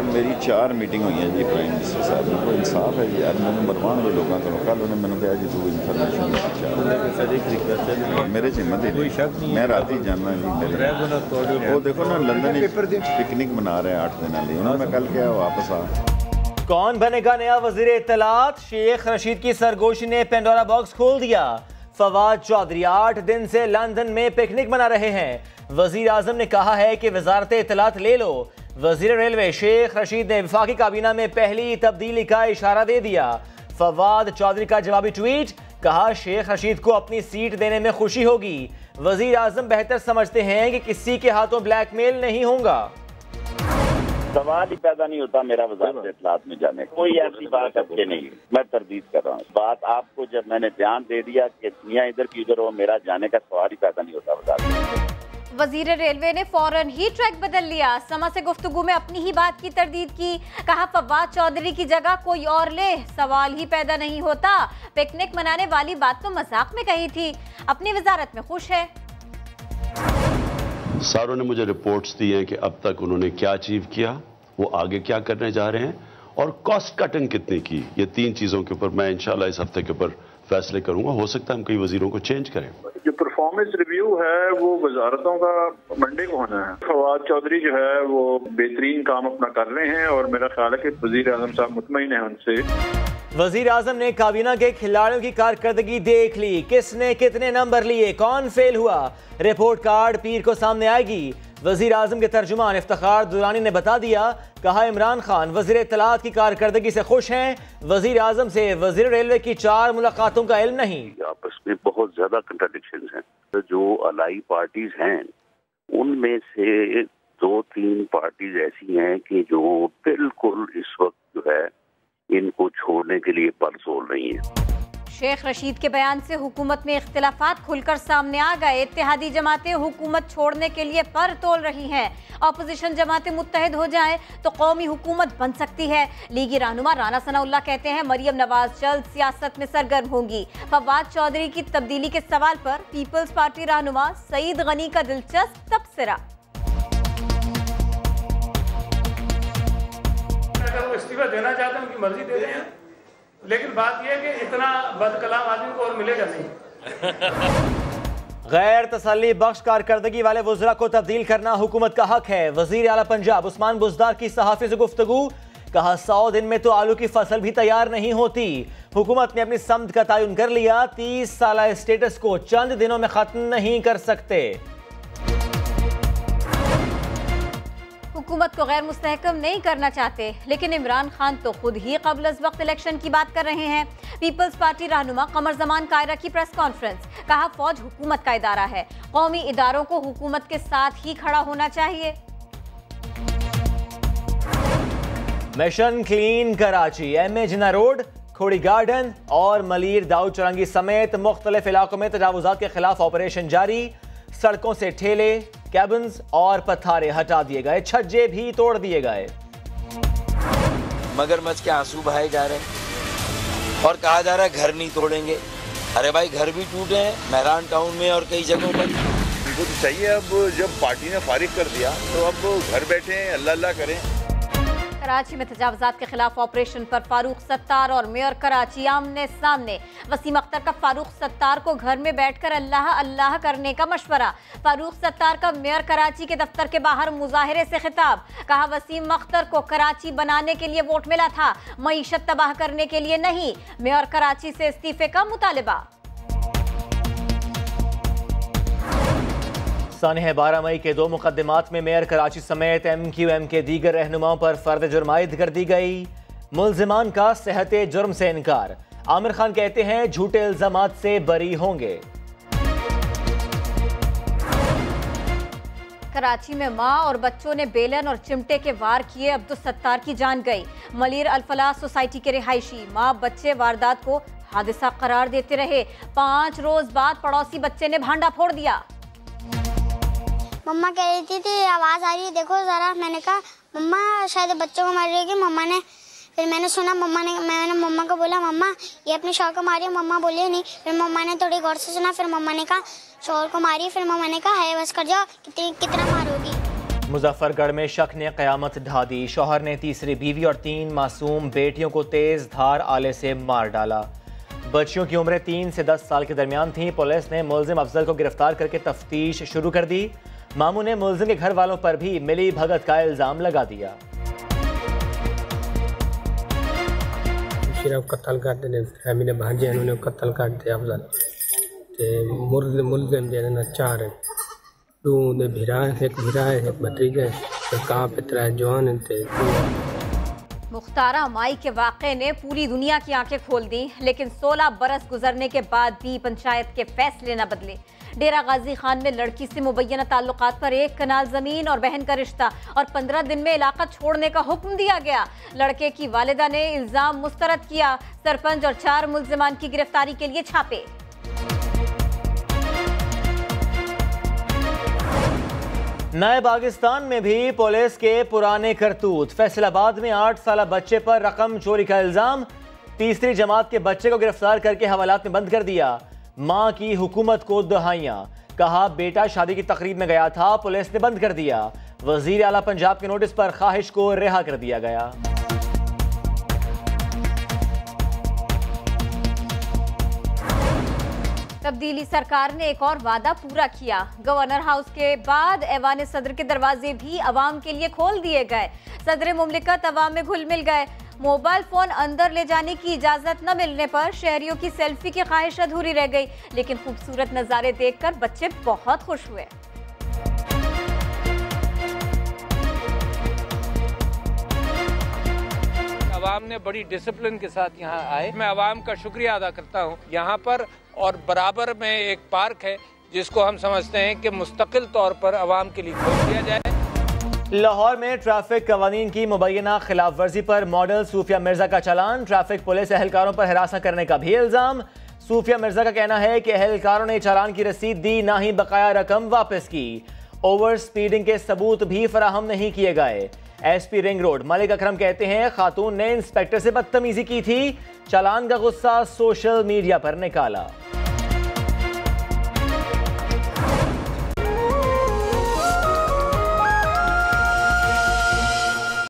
मेरी 4 मीटिंग हुई है जी प्राइम मिनिस्टर साहब को इंसाफ है जी यार मैंने मरवान जो लोगों को कल उन्हें मैंने कहा जी तू इन्फॉर्मेशन मेरे हिम्मत मैं रात ही जानना जी मेरे वो देखो ना लंदन पिकनिक मना रहे हैं 8 दिन लिए उन्होंने मैं कल क्या वापस आ। कौन बनेगा नया वजीर इत्तलात? शेख रशीद की सरगोशी ने पेंडोरा बॉक्स खोल दिया। फवाद चौधरी 8 दिन से लंदन में पिकनिक मना रहे हैं। वजीर आजम ने कहा है कि वजारत इत्तलात ले लो। वजीर रेलवे शेख रशीद ने वफाकी काबीना में पहली तब्दीली का इशारा दे दिया। फवाद चौधरी का जवाबी ट्वीट, कहा शेख रशीद को अपनी सीट देने में खुशी होगी। वजीर आजम बेहतर समझते हैं कि किसी के हाथों ब्लैकमेल नहीं होगा। सवाल ही पैदा नहीं होता मेरा वजारत इत्तलात में जाने, कोई ऐसी बात अच्छे नहीं। मैं तरदीद कर रहा हूँ बात आपको, जब मैंने बयान दे दिया कि दुनिया इधर की उधर हो, मेरा जाने का सवाल ही पैदा नहीं होता वजारत। वजीर रेलवे ने फौरन ही ट्रैक बदल लिया। समा से गुफ्तगू में अपनी ही बात की तरदीद की। कहा फवाद चौधरी की जगह कोई और ले, सवाल ही पैदा नहीं होता। पिकनिक मनाने वाली बात तो मजाक में कही थी, अपनी वजारत में खुश है। सारों ने मुझे रिपोर्ट्स दी हैं कि अब तक उन्होंने क्या अचीव किया, वो आगे क्या करने जा रहे हैं और कॉस्ट कटिंग कितनी की। ये 3 चीजों के ऊपर मैं इंशाल्लाह इस हफ्ते के ऊपर फैसले करूंगा। हो सकता है हम कई वजीरों को चेंज करें। जो परफॉर्मेंस रिव्यू है वो वजारतों का मंडे को होना है। फवाद चौधरी जो है वो बेहतरीन काम अपना कर रहे हैं और मेरा ख्याल है कि वजीर आजम साहब मुतमईन है उनसे। वजीर आजम ने काबीना के खिलाड़ियों की कारकर्दगी देख ली, किसने कितने नंबर लिए, कौन फेल हुआ। रिपोर्ट कार्ड पीर को सामने आएगी। वजीर आजम के तर्जुमान इफ्तिखार दुरानी ने बता दिया, कहा इमरान खान वजीर इत्तलात की कारकर्दगी से खुश हैं। वजीर आजम से वजीर रेलवे की 4 मुलाकातों का इल्म नहीं। आपस में बहुत ज्यादा कंट्राडिक्शंस हैं। तो जो अलाई पार्टीज हैं उनमें से 2-3 पार्टीज ऐसी हैं कि जो बिल्कुल इस वक्त जो है इनको छोड़ने के लिए परसोल रही है। शेख रशीद के बयान से हुकूमत में इख्तिलाफात खुलकर सामने आ गए। इत्तेहादी जमातें हुकूमत छोड़ने के लिए पर तोल रही हैं। अपोजिशन जमातें मुत्तहिद हो जाएं तो कौमी हुकूमत बन सकती है। लीगी रहनुमा राना सनाउल्लाह कहते हैं मरियम नवाज जल्द सियासत में सरगर्म होंगी। फवाद चौधरी की तब्दीली के सवाल पर पीपल्स पार्टी रहनुमा सईद गनी का दिलचस्प तबसरा। अगर वो इस्तीफा देना चाहते हैं उनकी मर्जी दे दें, लेकिन बात यह है कि इतना बदकलाम आदमी को और मिलेगा नहीं। गैर तसल्ली बख्श कारकर्दगी वाले वज़रा को तब्दील करना हुकूमत का हक है। वज़ीर आला पंजाब उस्मान बुज़दार की सहाफ़ी से गुफ्तगू, कहा 100 दिन में तो आलू की फसल भी तैयार नहीं होती। हुकूमत ने अपनी समत का तयन कर लिया, 30 साला स्टेटस को चंद दिनों में खत्म नहीं कर सकते। हुकूमत को गैर मुस्तहकम नहीं करना चाहते, लेकिन इमरान खान तो खुद ही क़ब्ल अज़ वक्त इलेक्शन की बात कर रहे हैं। पीपल्स पार्टी रहनुमा कमर जमान कायरा की प्रेस कॉन्फ्रेंस, कहा फौज हुकूमत का इदारा है, कौमी इदारों को हुकूमत के साथ ही खड़ा होना चाहिए। मिशन क्लीन कराची, MA जिन्ना रोड, खोड़ी गार्डन और मलीर दाऊद चौरंगी समेत मुख्तलिफ इलाकों में तजावुजात के खिलाफ ऑपरेशन जारी। सड़कों से ठेले, कैबिन्स और पत्थारे हटा दिए गए, छज्जे भी तोड़ दिए गए। मगरमच्छ के आंसू बहाए जा रहे हैं और कहा जा रहा है घर नहीं तोड़ेंगे। अरे भाई घर भी टूटे हैं मेहरान टाउन में और कई जगहों पर। उनको तो चाहिए अब जब पार्टी ने फारिग कर दिया तो अब घर बैठे अल्लाह अल्लाह करें। कराची में तजावुजात के खिलाफ ऑपरेशन पर फारूक सत्तार और मेयर कराची आमने सामने। वसीम अख्तर का फारूक सत्तार को घर में बैठकर अल्लाह अल्लाह करने का मशवरा। फारूक सत्तार का मेयर कराची के दफ्तर के बाहर मुजाहिरे से खिताब, कहा वसीम अख्तर को कराची बनाने के लिए वोट मिला था, मईशत तबाह करने के लिए नहीं। मेयर कराची से इस्तीफे का मुतालिबा। सानह 12 मई के 2 मुकदमात में मेयर कराची समेत MQM के दीगर रहनुमाओं पर फर्द जुर्म आयद कर दी गई। मुल्जिमान का सेहत जुर्म से इनकार, आमिर खान कहते हैं झूठे इल्जामात से बरी होंगे। कराची में मां और बच्चों ने बेलन और चिमटे के वार किए, अब्दुल सत्तार की जान गई। मलीर अल-फलाह सोसाइटी के रिहायशी, मां बच्चे वारदात को हादसा करार देते रहे। 5 रोज बाद पड़ोसी बच्चे ने भांडा फोड़ दिया। मम्मा कह रही थी आवाज़ आ रही है देखो ज़रा। मैंने कहा मम्मा शायद बच्चों को मार रही होगी। मम्मा ने फिर मैंने सुना, मैंने मम्मा को बोला मम्मा ये अपने शौहर को मारी है। मम्मा बोली नहीं। फिर मम्मा ने थोड़ी गौर से सुना, फिर मम्मा ने कहा शौहर को मारी। फिर मम्मा ने कहा है बस कर जाओ, कितना मारोगी। मुजफ्फरगढ़ में शक ने क़यामत ढा दी। शौहर ने तीसरी बीवी और 3 मासूम बेटियों को तेज धार आले से मार डाला। बच्चियों की उम्रें 3 से 10 साल के दरमियान थी। पुलिस ने मुलजिम अफजल को गिरफ्तार करके तफ्तीश शुरू कर दी। मामू ने मुलजिम के घर वालों पर भी मिली भगत का इल्जाम लगा दिया। सिर्फ कत्ल कर देने मैंने भांजे उन्होंने कत्ल कर दिया अफजल ते मुलजिम जो है 4 है, 2 भिरा है, एक भतीजा है, एक कहाँ पे 3 जवान है। मुख्तारा माई के वाक़े ने पूरी दुनिया की आंखें खोल दी, लेकिन 16 बरस गुजरने के बाद भी पंचायत के फैसले न बदले। डेरा गाजी खान में लड़की से मुबैना ताल्लुकात पर 1 कनाल जमीन और बहन का रिश्ता और 15 दिन में इलाका छोड़ने का हुक्म दिया गया। लड़के की वालिदा ने इल्जाम मुस्तरद किया। सरपंच और 4 मुल्जिमान की गिरफ्तारी के लिए छापे। नए पाकिस्तान में भी पुलिस के पुराने करतूत। फैसलाबाद में 8 साल बच्चे पर रकम चोरी का इल्जाम। तीसरी जमात के बच्चे को गिरफ्तार करके हवालात में बंद कर दिया। मां की हुकूमत को दहाइयां, कहा बेटा शादी की तकरीब में गया था, पुलिस ने बंद कर दिया। वजीर आला पंजाब के नोटिस पर ख्वाहिश को रिहा कर दिया गया। तब्दीली सरकार ने एक और वादा पूरा किया। गवर्नर हाउस के बाद ऐवान सदर के दरवाजे भी अवाम के लिए खोल दिए गए। सदर मुमलिकत अवाम में घुल मिल गए। मोबाइल फोन अंदर ले जाने की इजाजत न मिलने पर शहरियों की सेल्फी की ख्वाहिश अधूरी रह गई, लेकिन खूबसूरत नज़ारे देखकर बच्चे बहुत खुश हुए। अवाम ने बड़ी डिसिप्लिन के साथ यहाँ आए। मैं अवाम का शुक्रिया अदा करता हूँ यहाँ पर। और बराबर में एक पार्क है जिसको हम समझते हैं कि मुस्तकिल तौर पर अवाम के लिए खोल दिया जाए। लाहौर में ट्रैफिक कवानीन की मुबैना खिलाफ वर्जी पर मॉडल सूफिया मिर्जा का चालान। ट्रैफिक पुलिस एहलकारों पर हिरासत करने का भी इल्जाम। सूफिया मिर्जा का कहना है कि एहलकारों ने चालान की रसीद दी, ना ही बकाया रकम वापस की। ओवर स्पीडिंग के सबूत भी फराहम नहीं किए गए। एसपी रिंग रोड मलिक अकरम कहते हैं खातून ने इंस्पेक्टर से बदतमीजी की थी। चालान का गुस्सा सोशल मीडिया पर निकाला।